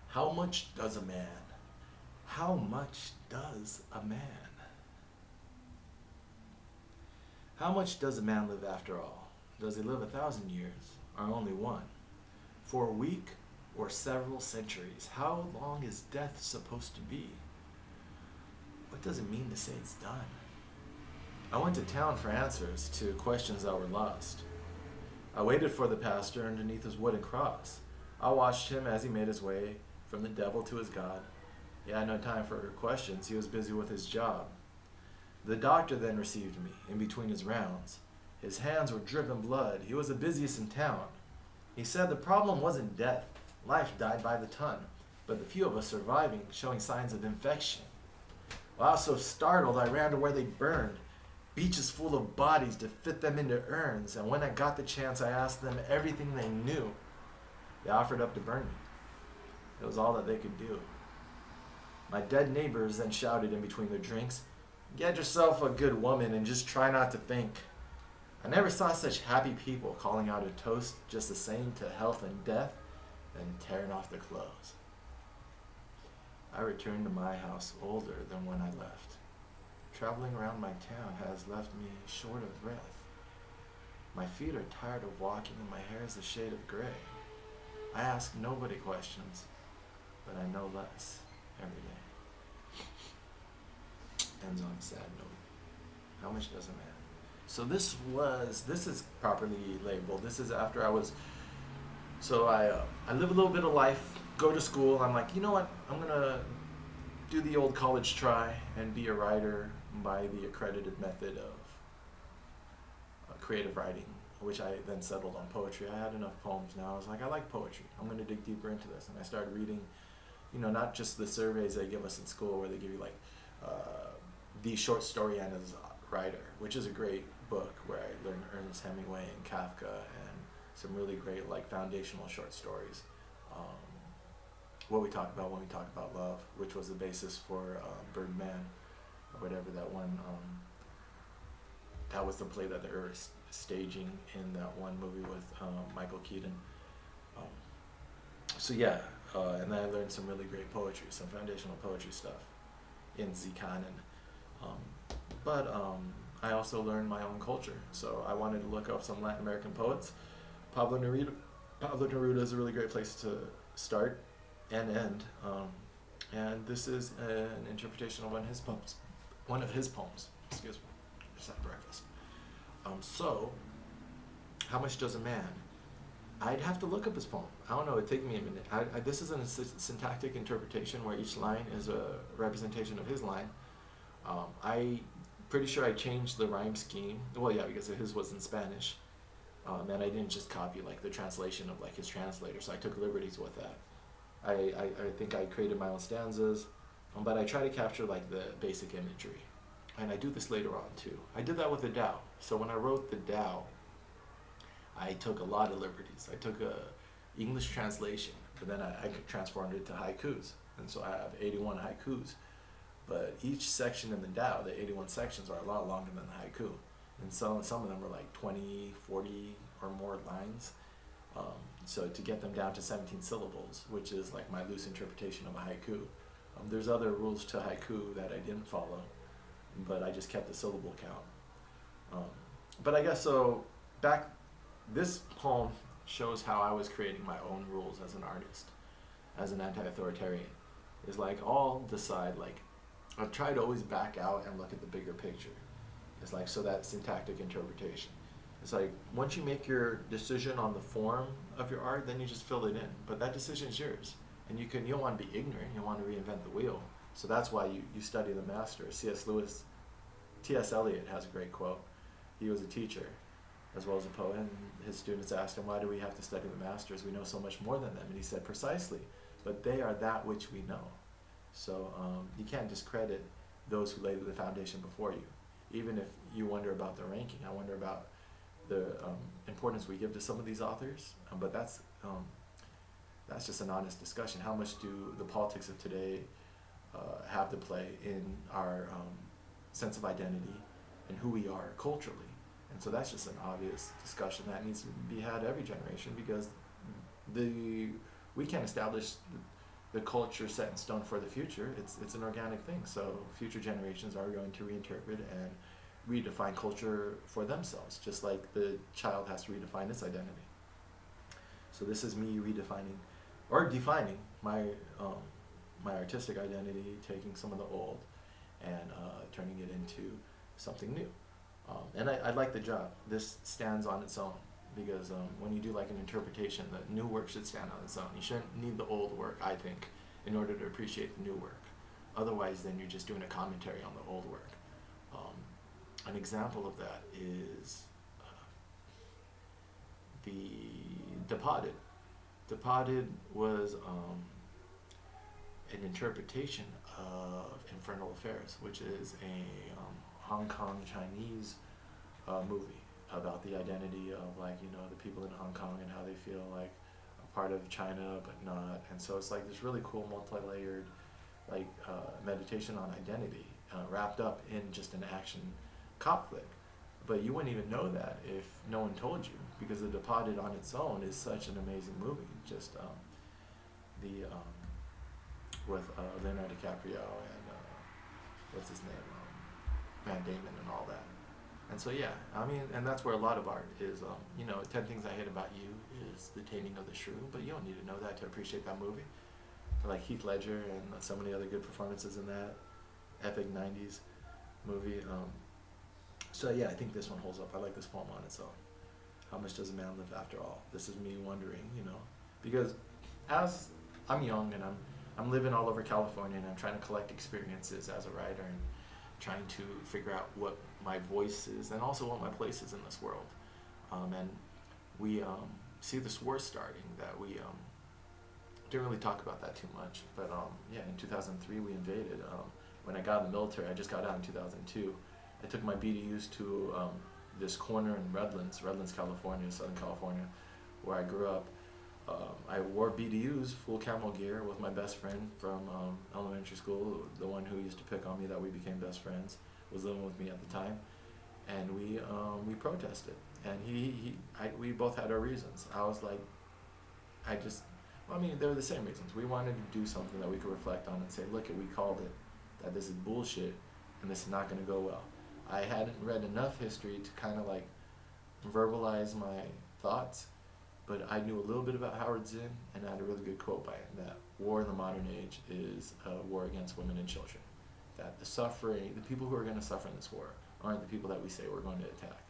How much does a man? How much does a man? How much does a man live after all? Does he live 1,000 years or only one? For a week or several centuries? How long is death supposed to be? What does it mean to say it's done? I went to town for answers to questions that were lost. I waited for the pastor underneath his wooden cross. I watched him as he made his way from the devil to his God. He had no time for questions. He was busy with his job. The doctor then received me in between his rounds. His hands were dripping blood. He was the busiest in town. He said the problem wasn't death. Life died by the ton, but the few of us surviving, showing signs of infection. While I was so startled, I ran to where they burned, beaches full of bodies to fit them into urns, and when I got the chance, I asked them everything they knew. They offered up to burn me. It was all that they could do. My dead neighbors then shouted in between their drinks, "Get yourself a good woman and just try not to think." I never saw such happy people calling out a toast just the same to health and death, then tearing off their clothes. I returned to my house older than when I left. Traveling around my town has left me short of breath. My feet are tired of walking and my hair is a shade of gray. I ask nobody questions, but I know less every day. Ends on a sad note. How much does a man? So this is properly labeled. This is after I was, so I live a little bit of life, go to school. I'm like, you know what? I'm gonna do the old college try and be a writer by the accredited method of creative writing, which I then settled on poetry. I had enough poems now. I was like, I like poetry. I'm gonna dig deeper into this, and I started reading, not just the surveys they give us in school where they give you like the short story and as a writer, which is a great book where I learned Ernest Hemingway and Kafka and some really great like foundational short stories. What we talk about when we talk about love, which was the basis for Birdman, or whatever that one. That was the play that they were staging in that one movie with Michael Keaton. Um, so yeah, and then I learned some really great poetry, some foundational poetry stuff in Zikanen. But I also learned my own culture, so I wanted to look up some Latin American poets. Pablo Neruda. Pablo Neruda is a really great place to start and end. And this is an interpretation of one of his poems. One of his poems. Excuse me. Just had breakfast. So, how much does a man? I'd have to look up his poem. I don't know. It'd take me a minute. This is a syntactic interpretation where each line is a representation of his line. I pretty sure I changed the rhyme scheme. Well, yeah, because his was in Spanish. And I didn't just copy like the translation of like his translator, so I took liberties with that. I think I created my own stanzas, but I try to capture like the basic imagery. And I do this later on too. I did that with the Tao. So when I wrote the Tao, I took a lot of liberties. I took a English translation, but then I transformed it to haikus. And so I have 81 haikus. But each section in the Tao, the 81 sections, are a lot longer than the haiku. And some of them are like 20, 40 or more lines. So to get them down to 17 syllables, which is like my loose interpretation of a haiku. There's other rules to haiku that I didn't follow, but I just kept the syllable count. But I guess so this poem shows how I was creating my own rules as an artist, as an anti-authoritarian. It's like I'll decide, like I've tried to always back out and look at the bigger picture. It's like, so that syntactic interpretation. It's like once you make your decision on the form of your art, then you just fill it in. But that decision is yours. And you don't want to be ignorant, you want to reinvent the wheel. So that's why you study the master. T.S. Eliot has a great quote. He was a teacher as well as a poet, and his students asked him, why do we have to study the masters? We know so much more than them. And he said, precisely, but they are that which we know. So you can't discredit those who laid the foundation before you. Even if you wonder about the ranking, I wonder about the importance we give to some of these authors, but that's just an honest discussion. How much do the politics of today have to play in our sense of identity and who we are culturally? And so that's just an obvious discussion that needs to be had every generation, because we can't establish the culture set in stone for the future. It's an organic thing. So future generations are going to reinterpret and redefine culture for themselves, just like the child has to redefine its identity. So this is me redefining or defining my artistic identity, taking some of the old and turning it into something new. And I like the job. This stands on its own because when you do like an interpretation, the new work should stand on its own. You shouldn't need the old work, I think, in order to appreciate the new work. Otherwise, then you're just doing a commentary on the old work. An example of that is the Departed. Departed was an interpretation of Infernal Affairs, which is a Hong Kong Chinese movie about the identity of the people in Hong Kong and how they feel like a part of China but not. And so it's like this really cool multi-layered meditation on identity wrapped up in just an action cop flick. But you wouldn't even know that if no one told you, because The Departed on its own is such an amazing movie. Just with Leonardo DiCaprio and what's his name, Matt Damon and all that. And so yeah, I mean, and that's where a lot of art is. 10 Things I Hate About You is The Taming of the Shrew, but you don't need to know that to appreciate that movie. Like Heath Ledger and so many other good performances in that epic 90s movie. So yeah, I think this one holds up. I like this poem on its own. How much does a man live after all? This is me wondering, because as I'm young and I'm living all over California and I'm trying to collect experiences as a writer and trying to figure out what my voice is and also what my place is in this world. And we see this war starting that we didn't really talk about that too much. But in 2003 we invaded. When I got in the military, I just got out in 2002. I took my BDUs to this corner in Redlands, California, Southern California, where I grew up. I wore BDUs, full camo gear, with my best friend from elementary school, the one who used to pick on me that we became best friends, was living with me at the time, and we protested. And we both had our reasons. I was like, they were the same reasons. We wanted to do something that we could reflect on and say, look, we called it, that this is bullshit, and this is not going to go well. I hadn't read enough history to kind of verbalize my thoughts, but I knew a little bit about Howard Zinn, and I had a really good quote by him, that war in the modern age is a war against women and children. That the people who are going to suffer in this war aren't the people that we say we're going to attack.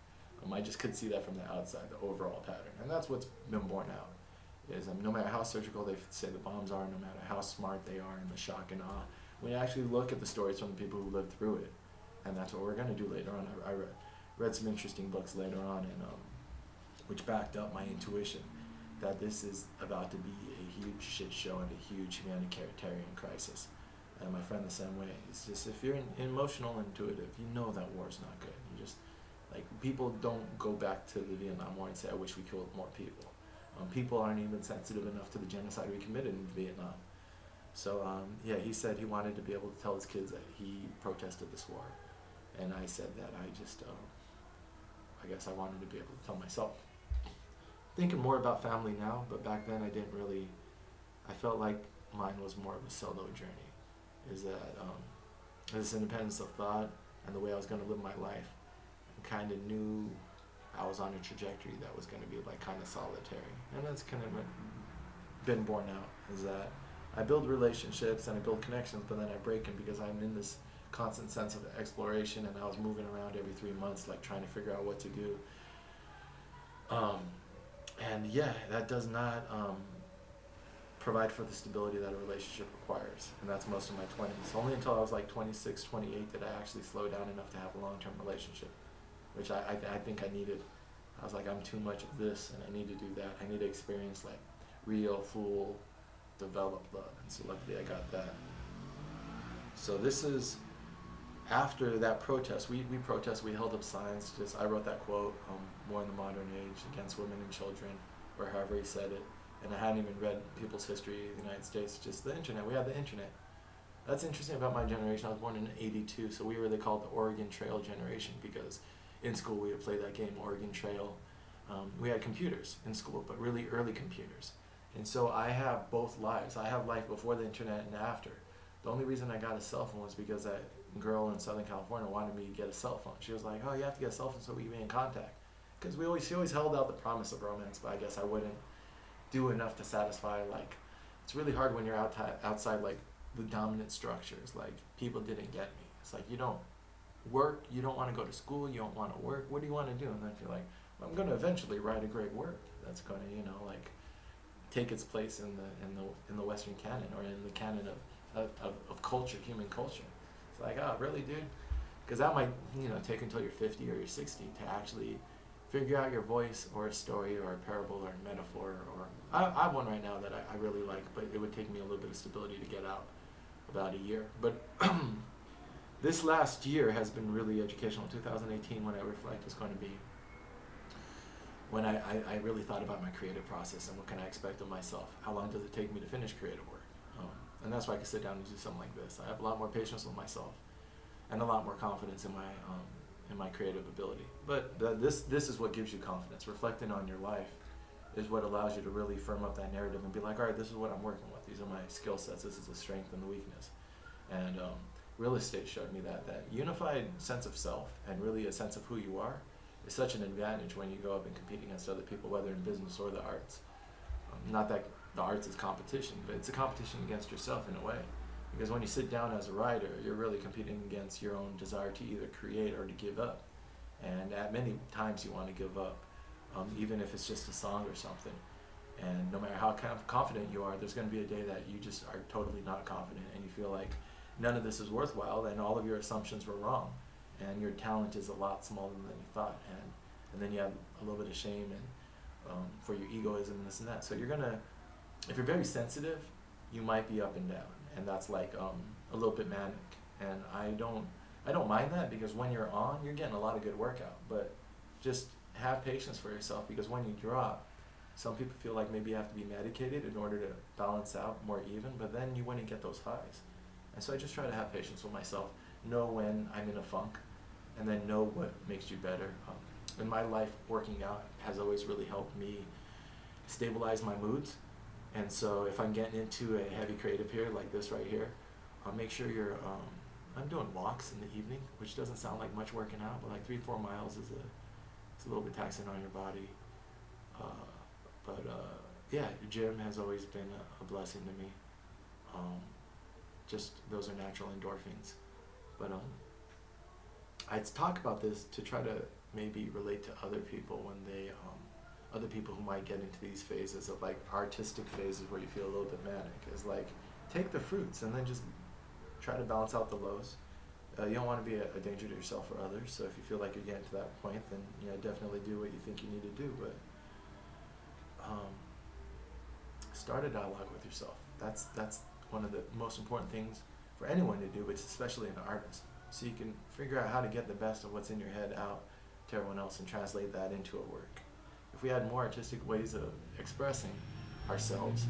I just could see that from the outside, the overall pattern. And that's what's been borne out, is no matter how surgical they say the bombs are, no matter how smart they are in the shock and awe, when you actually look at the stories from the people who lived through it, and that's what we're going to do later on. I read some interesting books later on, and which backed up my intuition that this is about to be a huge shit show and a huge humanitarian crisis. And my friend the same way. It's just, if you're emotional and intuitive, you know that war's not good. You just, people don't go back to the Vietnam War and say, I wish we killed more people. People aren't even sensitive enough to the genocide we committed in Vietnam. So he said he wanted to be able to tell his kids that he protested this war. And I said that I guess I wanted to be able to tell myself. Thinking more about family now, but back then I felt like mine was more of a solo journey. Is that this independence of thought and the way I was going to live my life, I kind of knew I was on a trajectory that was going to be kind of solitary. And that's kind of been borne out, is that I build relationships and I build connections, but then I break them because I'm in this constant sense of exploration, and I was moving around every 3 months, trying to figure out what to do. That does not provide for the stability that a relationship requires, and that's most of my 20s. Only until I was 26, 28 did I actually slow down enough to have a long-term relationship, which I think I needed. I was I'm too much of this, and I need to do that. I need to experience real, full, developed love, and so luckily I got that. So this is after that protest. We held up signs. I wrote that quote, war in the modern age against women and children, or however he said it. And I hadn't even read people's history of the United States, just the internet. We had the internet. That's interesting about my generation. I was born in '82, so we were called the Oregon Trail generation, because in school we would play that game, Oregon Trail. We had computers in school, but really early computers. And so I have both lives. I have life before the internet and after. The only reason I got a cell phone was because that girl in Southern California wanted me to get a cell phone. She was like, "Oh, you have to get a cell phone so we can be in contact." Because she always held out the promise of romance, but I guess I wouldn't do enough to satisfy. Like, it's really hard when you're outside like the dominant structures. Like, people didn't get me. It's like, you don't work, you don't want to go to school, you don't want to work. What do you want to do? And then you're like, well, I'm going to eventually write a great work that's going to, like take its place in the Western canon, or in the canon of culture, human culture. It's like, oh, really, dude? Because that might, take until you're 50 or you're 60 to actually figure out your voice, or a story, or a parable, or a metaphor. Or I have one right now that I really like, but it would take me a little bit of stability to get out, about a year. But this last year has been really educational. 2018, when I reflect, is going to be when I really thought about my creative process and what can I expect of myself. How long does it take me to finish creative work? And that's why I can sit down and do something like this. I have a lot more patience with myself, and a lot more confidence in my creative ability. But this is what gives you confidence. Reflecting on your life is what allows you to really firm up that narrative and be like, all right, this is what I'm working with. These are my skill sets. This is the strength and the weakness. And real estate showed me that unified sense of self, and really a sense of who you are, is such an advantage when you go up and compete against other people, whether in business or the arts. Not that the arts is competition, but it's a competition against yourself in a way. Because when you sit down as a writer, you're really competing against your own desire to either create or to give up. And at many times you want to give up, even if it's just a song or something. And no matter how confident you are, there's going to be a day that you just are totally not confident, and you feel like none of this is worthwhile, and all of your assumptions were wrong, and your talent is a lot smaller than you thought, and then you have a little bit of shame and for your egoism and this and that. So you're gonna, if you're very sensitive, you might be up and down, and that's like a little bit manic. And I don't mind that, because when you're on, you're getting a lot of good workout. But just have patience for yourself, because when you drop, some people feel like maybe you have to be medicated in order to balance out more even, but then you wouldn't get those highs. And so I just try to have patience with myself, know when I'm in a funk, and then know what makes you better. In my life, working out has always really helped me stabilize my moods. And so if I'm getting into a heavy creative period like this right here, I'll make sure I'm doing walks in the evening, which doesn't sound like much working out, but like 3-4 miles is it's a little bit taxing on your body. Yeah, gym has always been a blessing to me. Just those are natural endorphins. But I talk about this to try to maybe relate to other people when they, other people who might get into these phases of like artistic phases where you feel a little bit manic. Is like, take the fruits and then just try to balance out the lows. You don't want to be a danger to yourself or others. So if you feel like you're getting to that point, then definitely do what you think you need to do. But start a dialogue with yourself. That's one of the most important things for anyone to do, but especially an artist. So you can figure out how to get the best of what's in your head out to everyone else and translate that into a work. If we had more artistic ways of expressing ourselves,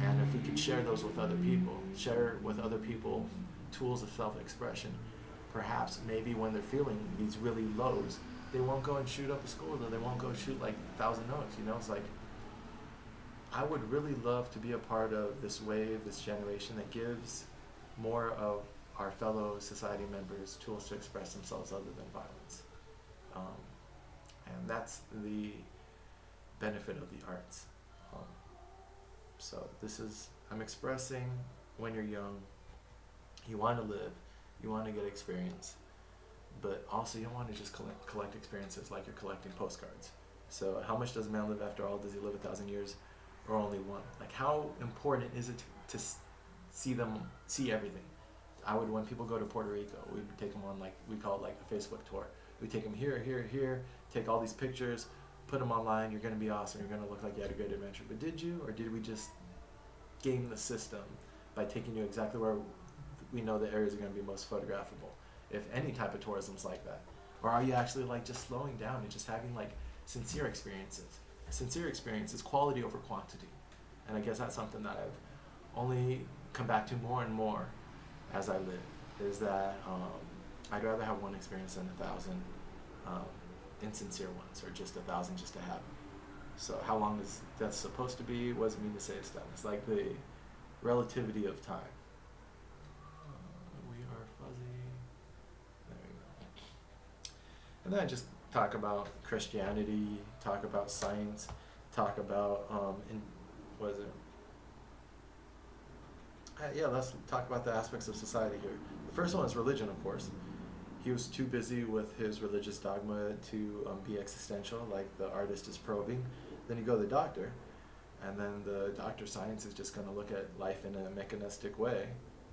and if we could share those with other people, share with other people tools of self-expression, perhaps maybe when they're feeling these really lows, they won't go and shoot up a school, or they won't go shoot like 1,000 notes. It's like, I would really love to be a part of this wave, this generation that gives more of our fellow society members tools to express themselves other than violence. And that's the benefit of the arts. So I'm expressing when you're young, you want to live, you want to get experience, but also you don't want to just collect experiences like you're collecting postcards. So how much does a man live after all? Does he live 1,000 years or only one? Like, how important is it to see everything? When people go to Puerto Rico, we would take them on, like, we call it like a Facebook tour. We take them here, take all these pictures, put them online. You're going to be awesome. You're going to look like you had a great adventure. But did you, or did we just game the system by taking you exactly where we know the areas are going to be most photographable? If any type of tourism's like that. Or are you actually like just slowing down and just having like sincere experiences? Sincere experience is quality over quantity. And I guess that's something that I've only come back to more and more as I live, is that I'd rather have one experience than 1,000 insincere ones, or just 1,000 just to have them. So how long is that supposed to be? What does it mean to say it's done? It's like the relativity of time. We are fuzzy. There we go. And then I just talk about Christianity, talk about science, talk about what is it? Yeah, let's talk about the aspects of society here. The first one is religion, of course. He was too busy with his religious dogma to be existential, like the artist is probing. Then you go to the doctor, and then the doctor science is just going to look at life in a mechanistic way.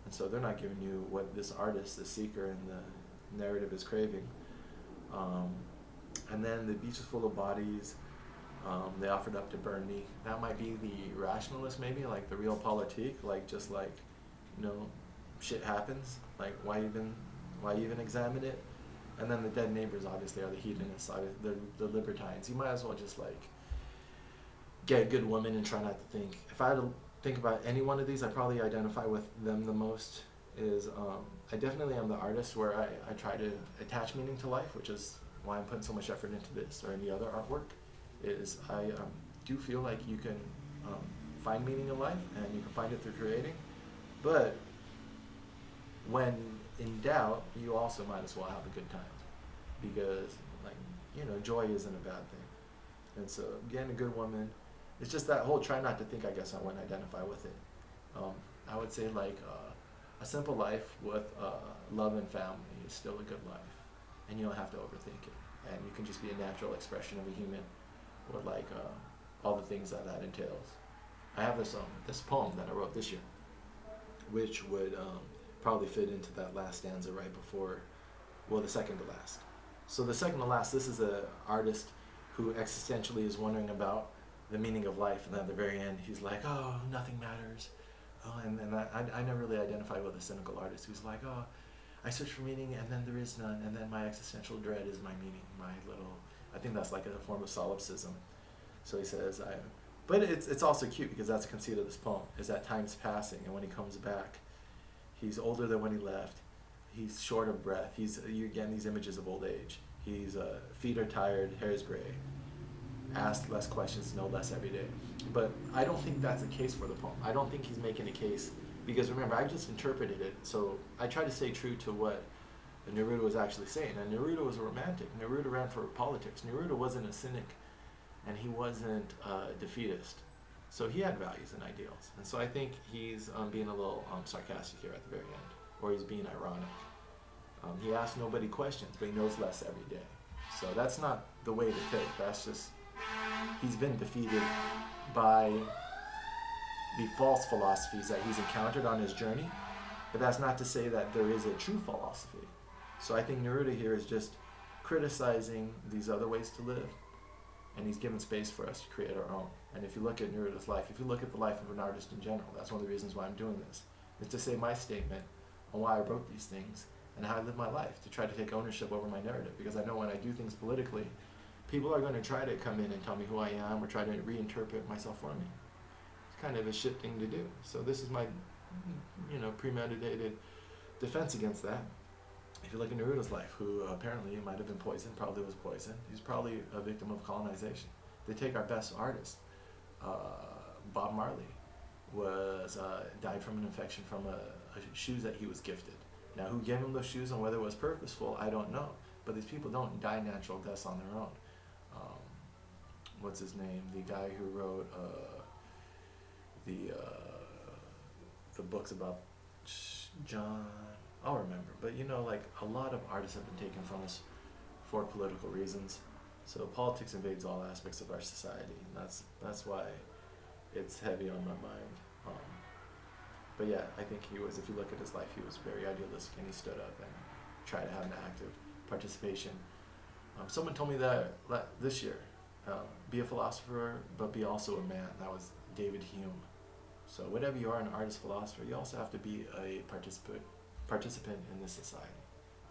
And so they're not giving you what this artist, the seeker in the narrative is craving. And then the beach is full of bodies. They offered up to burn me. That might be the rationalist, maybe, like the real politique, like just like, you know, shit happens. Like why even examine it? And then the dead neighbors obviously are the hedonists, the libertines. You might as well just like get a good woman and try not to think. If I had to think about any one of these, I probably identify with them the most. Is I definitely am the artist where I try to attach meaning to life, which is why I'm putting so much effort into this or any other artwork. Is I do feel like you can find meaning in life and you can find it through creating, but when in doubt, you also might as well have a good time, because like, you know, joy isn't a bad thing. And so getting a good woman, it's just that whole try not to think. I guess I wouldn't identify with it. I would say like a simple life with love and family is still a good life, and you don't have to overthink it, and you can just be a natural expression of a human with like all the things that entails. I have this poem that I wrote this year, which would probably fit into that last stanza right before, well, the second to last. So the second to last, this is an artist who existentially is wondering about the meaning of life, and at the very end, he's like, "Oh, nothing matters." Oh, and I never really identify with a cynical artist who's like, "Oh, I search for meaning, and then there is none, and then my existential dread is my meaning, my little." I think that's like a form of solipsism. So he says, but it's also cute because that's the conceit of this poem, is that time's passing, and when he comes back, he's older than when he left. He's short of breath. You again, these images of old age. He's feet are tired, hair is gray. Ask less questions, know less every day. But I don't think that's the case for the poem. I don't think he's making a case, because remember, I just interpreted it. So I try to stay true to what Neruda was actually saying. And Neruda was a romantic. Neruda ran for politics. Neruda wasn't a cynic, and he wasn't a defeatist. So he had values and ideals. And so I think he's being a little sarcastic here at the very end, or he's being ironic. He asks nobody questions, but he knows less every day. So that's not the way to take. That's just, he's been defeated by the false philosophies that he's encountered on his journey, but that's not to say that there is a true philosophy. So I think Neruda here is just criticizing these other ways to live, and he's given space for us to create our own. And if you look at Neruda's life, if you look at the life of an artist in general, that's one of the reasons why I'm doing this, is to say my statement on why I wrote these things and how I live my life, to try to take ownership over my narrative. Because I know when I do things politically, people are going to try to come in and tell me who I am or try to reinterpret myself for me. It's kind of a shit thing to do. So this is my, premeditated defense against that. If you look at Neruda's life, who apparently might have been poisoned, probably was poisoned. He's probably a victim of colonization. They take our best artists. Bob Marley died from an infection from shoes that he was gifted. Now, who gave him those shoes and whether it was purposeful, I don't know. But these people don't die natural deaths on their own. What's his name? The guy who wrote the books about John. I'll remember. But like a lot of artists have been taken from us for political reasons. So politics invades all aspects of our society, and that's why it's heavy on my mind. But yeah, I think he was, if you look at his life, he was very idealistic, and he stood up and tried to have an active participation. Someone told me that this year, be a philosopher, but be also a man. That was David Hume. So whatever you are, an artist, philosopher, you also have to be a participant in this society,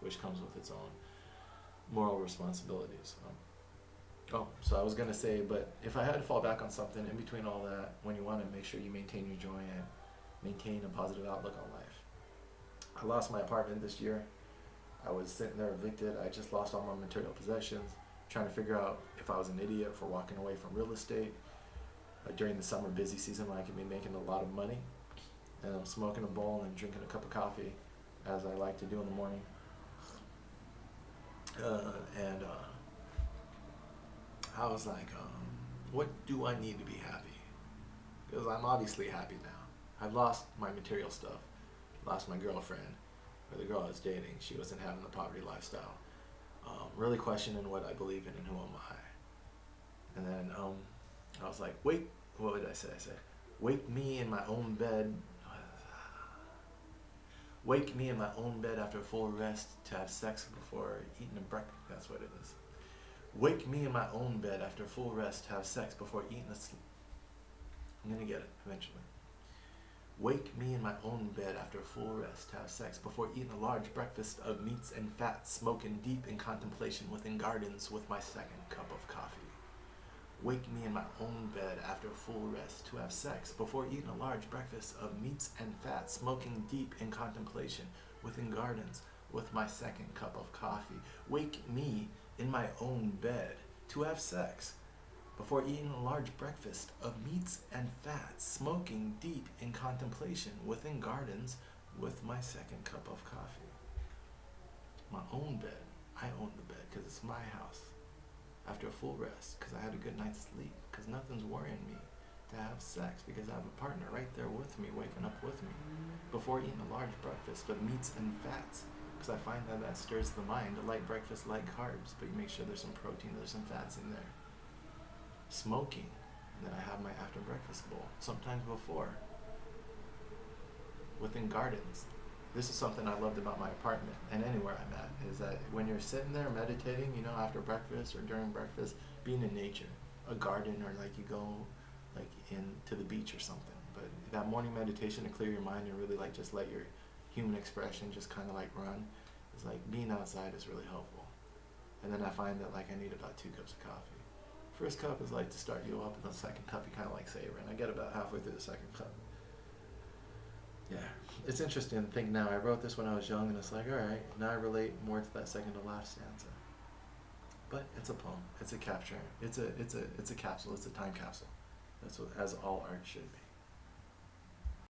which comes with its own moral responsibilities. So I was going to say, but if I had to fall back on something in between all that, when you want to make sure you maintain your joy and maintain a positive outlook on life. I lost my apartment this year. I was sitting there evicted. I just lost all my material possessions. trying to figure out if I was an idiot for walking away from real estate during the summer busy season when I could be making a lot of money. And I'm smoking a bowl and drinking a cup of coffee, as I like to do in the morning. And I was like, what do I need to be happy? Because I'm obviously happy now. I've lost my material stuff, lost my girlfriend, or the girl I was dating. She wasn't having the poverty lifestyle. Really questioning what I believe in and who am I. And then I was like, wait, what would I say? I said, wake me in my own bed. Wake me in my own bed after full rest to have sex before eating a breakfast. That's what it is. Wake me in my own bed after full rest to have sex before eating a sleep. I'm gonna get it eventually. Wake me in my own bed after full rest to have sex before eating a large breakfast of meats and fats, smoking deep in contemplation within gardens with my second cup of coffee. Wake me in my own bed after full rest to have sex before eating a large breakfast of meats and fats, smoking deep in contemplation within gardens with my second cup of coffee. Wake me in my own bed to have sex before eating a large breakfast of meats and fats, smoking deep in contemplation within gardens with my second cup of coffee. My own bed. I own the bed because it's my house. After a full rest, because I had a good night's sleep, because nothing's worrying me to have sex, because I have a partner right there with me, waking up with me, before eating a large breakfast of meats and fats, because I find that stirs the mind. A light breakfast, light carbs, but you make sure there's some protein, there's some fats in there. Smoking, and then I have my after breakfast bowl, sometimes before, within gardens. This is something I loved about my apartment and anywhere I'm at, is that when you're sitting there meditating, after breakfast or during breakfast, being in nature, a garden, or like you go like into the beach or something. But that morning meditation to clear your mind and really like just let your human expression just kind of like run, is like being outside is really helpful. And then I find that like I need about 2 cups of coffee. First cup is like to start you up, and the second cup you kind of like savor, and I get about halfway through the second cup. Yeah, it's interesting to think now. I wrote this when I was young, and it's like, all right, now I relate more to that second to last stanza. But it's a poem. It's a capture. It's a capsule. It's a time capsule. That's what, as all art should be.